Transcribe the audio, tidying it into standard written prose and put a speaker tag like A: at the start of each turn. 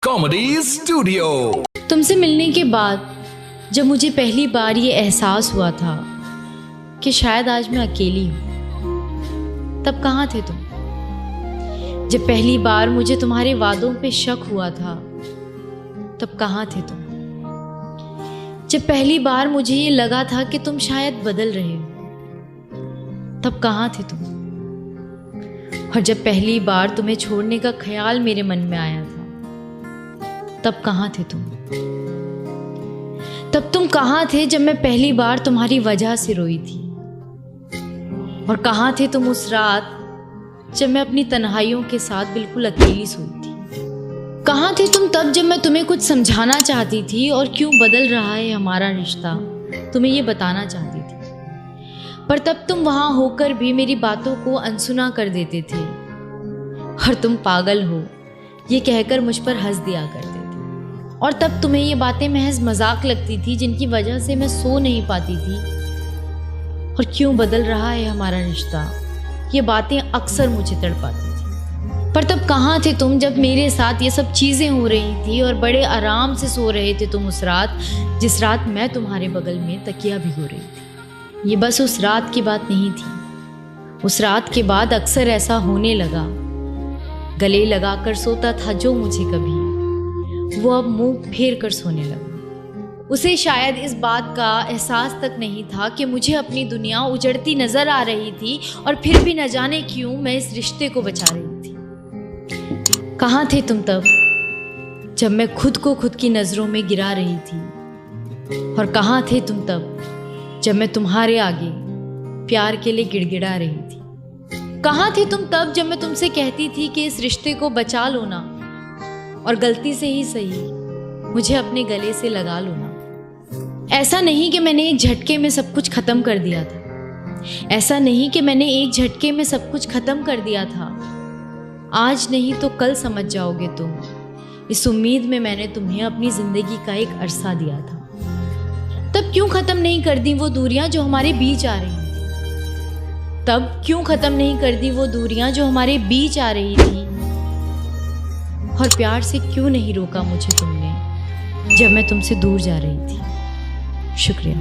A: Comedy studio.
B: तुमसे मिलने के बाद जब मुझे पहली बार ये एहसास हुआ था कि शायद आज मैं अकेली हूँ, तब कहाँ थे तुम? जब पहली बार मुझे तुम्हारे वादों पे शक हुआ था, तब कहाँ थे तुम? जब पहली बार मुझे ये लगा था कि तुम शायद बदल रहे हो, तब कहाँ थे तुम? और जब पहली बार तुम्हें छोड़ने का ख्याल मेरे मन में आया था, तब कहाँ थे तुम? तब तुम कहाँ थे जब मैं पहली बार तुम्हारी वजह से रोई थी? और कहाँ थे तुम उस रात जब मैं अपनी तन्हाइयों के साथ बिल्कुल अकेली सोई थी? कहाँ थे तुम तब जब मैं तुम्हें कुछ समझाना चाहती थी और क्यों बदल रहा है हमारा रिश्ता तुम्हें ये बताना चाहती थी, पर तब तुम वहां होकर भी मेरी बातों को अनसुना कर देते थे और तुम पागल हो ये कहकर मुझ पर हंस दिया करते थे। और तब तुम्हें ये बातें महज मजाक लगती थी जिनकी वजह से मैं सो नहीं पाती थी। और क्यों बदल रहा है हमारा रिश्ता, ये बातें अक्सर मुझे तड़पाती थी। पर तब कहाँ थे तुम जब मेरे साथ ये सब चीज़ें हो रही थी और बड़े आराम से सो रहे थे तुम उस रात, जिस रात मैं तुम्हारे बगल में तकिया भिगो रही थी। ये बस उस रात की बात नहीं थी, उस रात के बाद अक्सर ऐसा होने लगा। गले लगाकर सोता था जो मुझे कभी, वो अब मुंह फेर कर सोने लगा। उसे शायद इस बात का एहसास तक नहीं था कि मुझे अपनी दुनिया उजड़ती नजर आ रही थी और फिर भी न जाने क्यों मैं इस रिश्ते को बचा रही थी। कहाँ थे तुम तब जब मैं खुद को खुद की नजरों में गिरा रही थी? और कहाँ थे तुम तब जब मैं तुम्हारे आगे प्यार के लिए गिड़गिड़ा रही थी? कहाँ थे तुम तब जब मैं तुमसे कहती थी कि इस रिश्ते को बचा लो ना, और गलती से ही सही मुझे अपने गले से लगा लो ना। ऐसा नहीं कि मैंने एक झटके में सब कुछ खत्म कर दिया था, ऐसा नहीं कि मैंने एक झटके में सब कुछ खत्म कर दिया था। आज नहीं तो कल समझ जाओगे तुम, इस उम्मीद में मैंने तुम्हें अपनी जिंदगी का एक अरसा दिया था। तब क्यों खत्म नहीं कर दी वो दूरियां जो हमारे बीच आ रही थी? तब क्यों खत्म नहीं कर दी वो दूरियां जो हमारे बीच आ रही थी? और प्यार से क्यों नहीं रोका मुझे तुमने जब मैं तुमसे दूर जा रही थी? शुक्रिया।